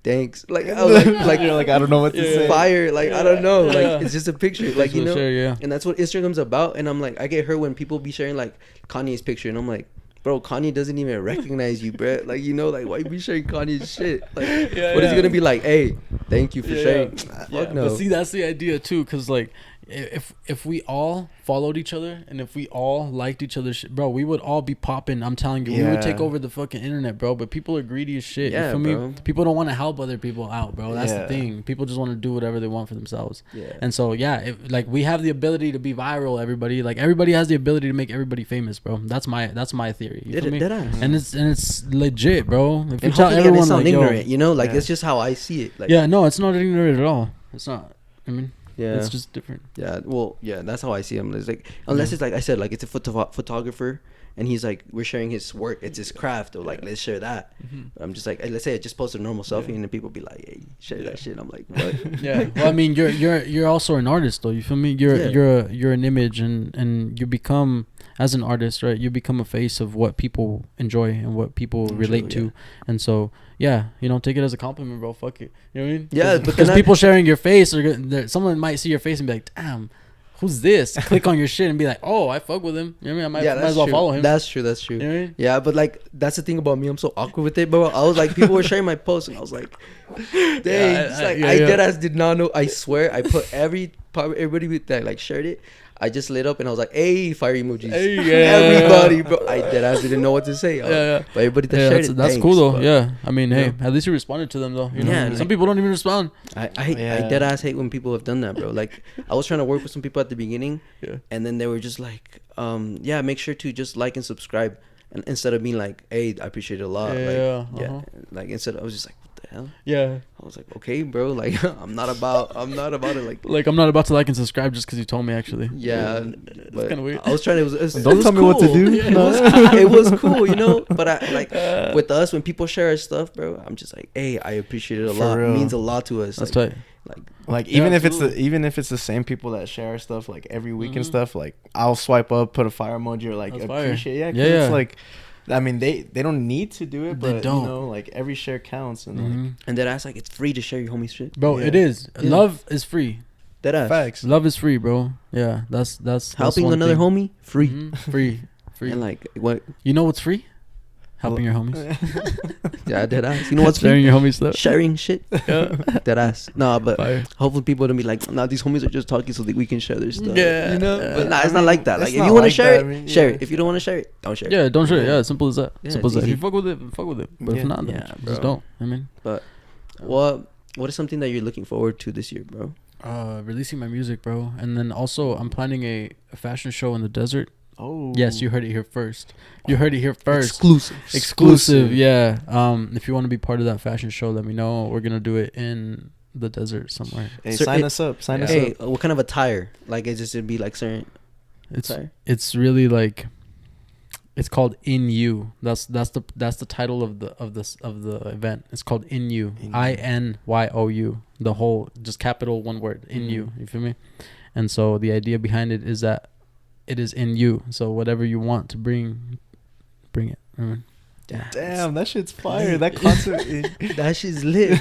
thanks. Like I was like you're like, I don't know what to say. Fire. Like I don't know. Like it's just a picture. Like, you know. Share, and that's what Instagram's about. And I'm like, I get hurt when people be sharing like Kanye's picture, and I'm like, bro, Kanye doesn't even recognize you, bro. Like, you know, like, why you be sharing Kanye's shit? Like, what is he gonna be like? Hey, thank you for sharing. Fuck no. But see, that's the idea too, because like, if we all followed each other and if we all liked each other's shit, bro, we would all be popping. I'm telling you, we would take over the fucking internet, bro. But people are greedy as shit. Yeah, you feel bro. me? People don't want to help other people out, bro. That's the thing. People just want to do whatever they want for themselves. Yeah. And so like we have the ability to be viral. Everybody, like everybody has the ability to make everybody famous, bro. That's my theory. You feel me? And it's legit, bro. If you tell everyone, it's not like, ignorant, you know, like it's just how I see it. Like, no, it's not ignorant at all. It's not. I mean. Yeah, it's just different. Yeah, well, yeah, that's how I see him. It's like, unless it's like I said, like it's a photographer, and he's like, we're sharing his work, it's his craft, or like let's share that. I'm just like, let's say I just post a normal selfie, and then people be like, hey, share that shit. I'm like, what? Well, I mean, you're also an artist, though. You feel me? You're an image, and you become, as an artist, right? You become a face of what people enjoy and what people relate to, and so. Yeah, you know, take it as a compliment, bro. Fuck it. You know what I mean? Yeah, because people sharing your face, someone might see your face and be like, damn, who's this? Click on your shit and be like, oh, I fuck with him. You know what I mean? I might as well follow him. That's true. You know what I mean? Yeah, but like, that's the thing about me. I'm so awkward with it, bro. I was like, people were sharing my posts, and I was like, dang. I deadass did not know. I swear, I put everybody that like shared it. I just lit up and I was like, hey, fire emojis. Hey, everybody, bro. I deadass didn't know what to say. But everybody that shared it, that's cool though. Yeah. I mean, hey, at least you responded to them though. You know? Some people don't even respond. I deadass hate when people have done that, bro. Like, I was trying to work with some people at the beginning, and then they were just like, make sure to just like and subscribe. And instead of being like, hey, I appreciate it a lot. Like instead, I was just like, what the hell? Yeah. I was like, okay, bro. Like, I'm not about it. Like I'm not about to like and subscribe just because you told me, actually. Yeah. It's kind of weird. I was trying to. Don't tell me what to do. It was cool, you know. But with us, when people share our stuff, bro, I'm just like, hey, I appreciate it a lot. It means a lot to us. That's tight. Like even if it's the same people that share our stuff like every week and stuff, like I'll swipe up, put a fire emoji, or like appreciate. It's like, I mean, they don't need to do it, but you know, like every share counts, and like, and then ask like it's free to share your homie shit, bro. It is. Love is free. Facts. Love is free, bro. Yeah, that's helping another homie free. Free. And like, what, you know what's free? Helping your homies. Yeah, dead ass. You know what's sharing your homies stuff? Sharing shit. Dead ass. No, but hopefully people don't be like, nah, these homies are just talking so that we can share their stuff. Yeah. You know? But nah, it's not like that. Like, if you want to share it, share it. If you don't want to share it, don't share it. Yeah, don't share it. Yeah, simple as that. Simple as that. If you fuck with it, fuck with it. But if not, just don't. I mean. But what is something that you're looking forward to this year, bro? Releasing my music, bro. And then also, I'm planning a fashion show in the desert. Oh. Yes, you heard it here first. Exclusive, yeah. If you want to be part of that fashion show, let me know. We're going to do it in the desert somewhere. Hey, sign us up. Hey, what kind of attire? Like, is this to be like certain It's really like, it's called In You. That's the title of the event. It's called In You. INYOU. The whole, just capital one word. In You. You feel me? And so the idea behind it is that it is in you. So whatever you want to bring it. Damn, that shit's fire. That concert, that shit's lit.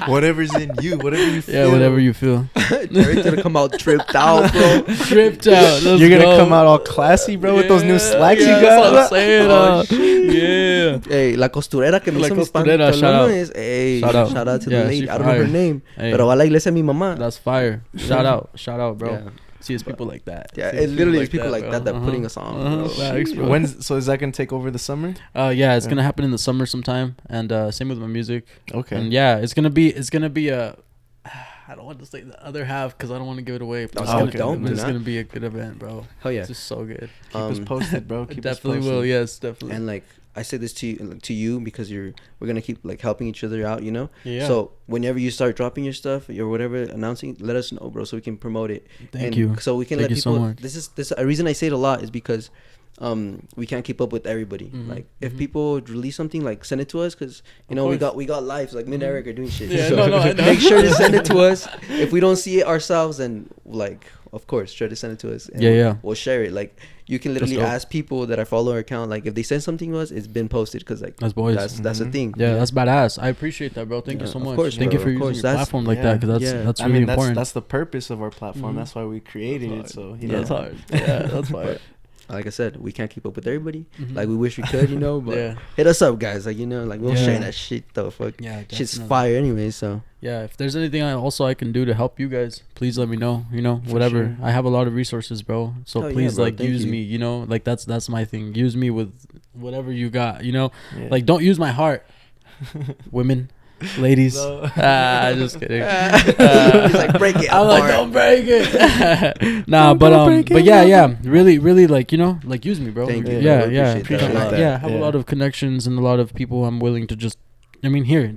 Whatever's in you, whatever you feel. Yeah, whatever you feel. Derek's gonna come out tripped out, bro. Tripped out. You're gonna come out all classy, bro, with those new slacks you got. That's what I'm saying. Yeah. Hey, la costurera que me hizo mis pantalones. Hey, shout out to the lady. I don't know her name, pero va a la iglesia mi mamá. That's fire. Shout out, bro. Yeah. See, it's people like that. Yeah, it literally is people like that putting us on. So is that gonna take over the summer? Yeah, it's gonna happen in the summer sometime, and same with my music. Okay. And yeah, it's gonna be a. I don't want to say the other half because I don't want to give it away. But it's gonna be a good event, bro. Hell yeah, it's just so good. Keep us posted, bro. Keep definitely us posted. will. Yes, definitely. And like, I say this to you because we're gonna keep like helping each other out, you know. Yeah. So whenever you start dropping your stuff or whatever, announcing, let us know, bro, so we can promote it. Thank you. So we can let people. So much. This a reason I say it a lot is because, we can't keep up with everybody. Like if people release something, like send it to us, because you know we got lives. Like me and Eric are doing shit. Yeah, so I know. make sure to send it to us. If we don't see it ourselves, then like of course try to send it to us. And we'll share it. Like you can literally ask people that I follow our account, like if they send something to us, it's been posted, because like that's boys. That's a thing. Yeah, that's badass. I appreciate that, bro. Thank you so much. Of course, thank you for using your platform like that, because that's really important. That's the purpose of our platform. That's why we created it. So that's hard. Yeah, that's hard. Like I said, we can't keep up with everybody. Like we wish we could, you know. But hit us up, guys. Like, you know, like we'll share that shit though. Fuck, shit's fire anyway. So yeah, if there's anything I can do to help you guys, please let me know. You know, whatever. Sure. I have a lot of resources, bro. So please, bro, like, use me. You know, like that's my thing. Use me with whatever you got. You know, like don't use my heart, women. Ladies, just kidding. He's like, break it. I'm like, don't break it. Nah, but yeah, really, like, you know, like use me, bro. Thank you. Yeah, appreciate that. Yeah, have a lot of connections and a lot of people I'm willing to just. I mean, here,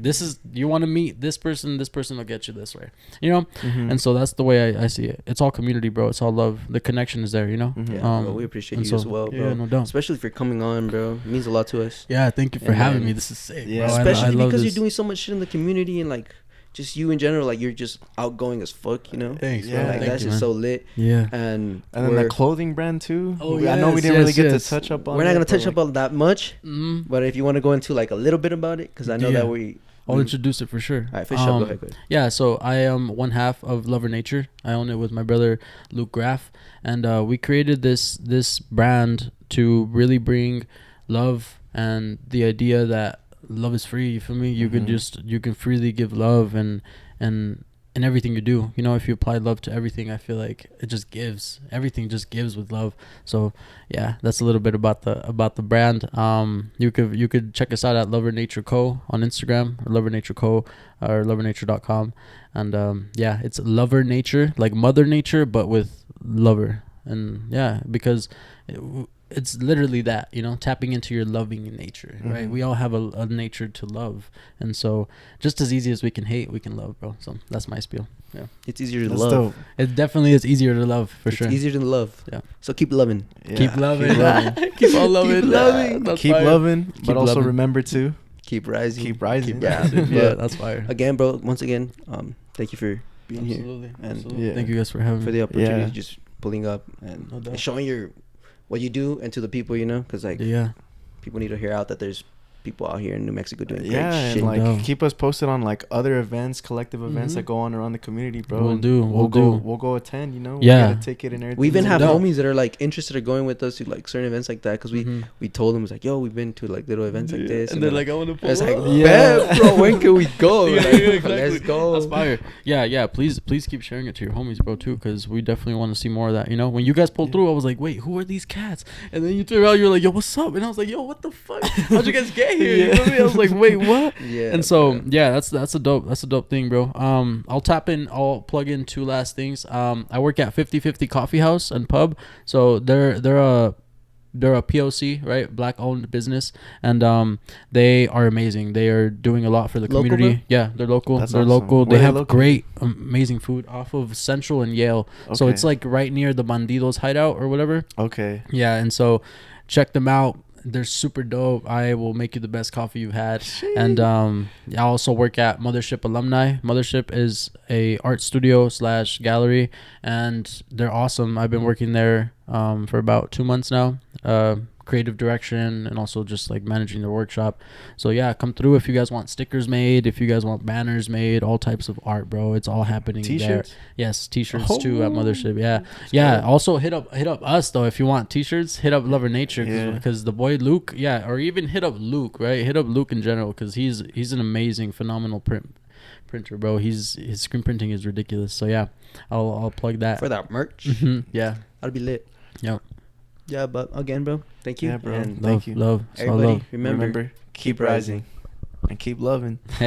you want to meet this person will get you this way, you know? And so that's the way I see it. It's all community, bro. It's all love. The connection is there, you know? Yeah, bro, we appreciate you as well, bro. Yeah, no doubt. Especially for coming on, bro. It means a lot to us. Yeah, thank you for having me. This is sick, yeah, bro. especially because you're doing so much shit in the community, and like just you in general, like you're just outgoing as fuck, you know? Thanks, yeah, like that's just so lit. Yeah. And then the clothing brand too. Oh, I know we didn't really get to touch up on. We're not gonna touch up on that much, but if you want to go into like a little bit about it, because I know that I'll introduce it for sure. All right, for sure. Go ahead. Yeah, so I am one half of Lover Nature. I own it with my brother Luke Graff, and we created this brand to really bring love and the idea that love is free. You feel me? You can freely give love and in everything you do. You know, if you apply love to everything, I feel like it just gives. Everything just gives with love. So yeah, that's a little bit about the brand. You could check us out at Lover Nature Co on Instagram, or Lover Nature Co, or lovernature.com. And yeah, it's Lover Nature, like Mother Nature, but with lover. And yeah, because it's literally that, you know, tapping into your loving nature, right? We all have a nature to love, and so just as easy as we can hate, we can love, bro. So that's my spiel. Yeah, it's easier to love. Dope. It definitely is easier to love, for sure. It's easier to love. Yeah. So keep loving. Yeah. Keep loving. Keep on loving. Keep loving. Keep loving. But also remember to keep rising. Keep rising. Yeah, that's fire. Again, bro. Once again, thank you for being here. And thank you guys for having me. For the opportunity, just pulling up and showing what you do and to the people, you know, because like people need to hear out that there's people out here in New Mexico doing great shit. And like keep us posted on like other events, collective events that go on around the community, bro. We'll go attend, you know. Yeah, we'll get a ticket and everything. We even have homies that are like interested in going with us to like certain events like that, because we told them, it's like, yo, we've been to like little events like this, and they're like, I want to pull. It's like, bro, when can we go? Exactly. Let's go. That's fire. Yeah, please keep sharing it to your homies, bro, too, because we definitely want to see more of that. You know, when you guys pulled through, I was like, wait, who are these cats? And then you turned around, you're like, yo, what's up? And I was like, yo, what the fuck? How'd you guys get here? You know what I mean? I was like, wait, what? Yeah. And so that's a dope thing, bro. I'll plug in two last things. I work at 50/50 Coffee House and Pub. So they're a POC, right? Black owned business, and they are amazing. They are doing a lot for the community. Local, yeah, they're local. That's they're awesome. local. They have great, amazing food off of Central and Yale. Okay. So it's like right near the Bandidos hideout or whatever. Okay. Yeah, and so check them out. They're super dope. I will make you the best coffee you've had. Jeez. And I also work at Mothership Alumni. Mothership is a art studio / gallery, and they're awesome. I've been working there for about 2 months now. Creative direction and also just like managing their workshop. So yeah, come through if you guys want stickers made, if you guys want banners made, all types of art, bro. It's all happening T-shirts? there. Yes, t-shirts too at Mothership. Yeah. Also hit up us though if you want t-shirts. Hit up Lover Nature because the boy Luke, or even hit up Luke, right? Hit up Luke in general because he's an amazing, phenomenal printer, bro. His screen printing is ridiculous. So yeah, I'll plug that for that merch. Yeah, that'll be lit. Yep. Yeah, but again, bro, thank you. Yeah, bro. And thank you. Love. Everybody, remember, keep rising and keep loving.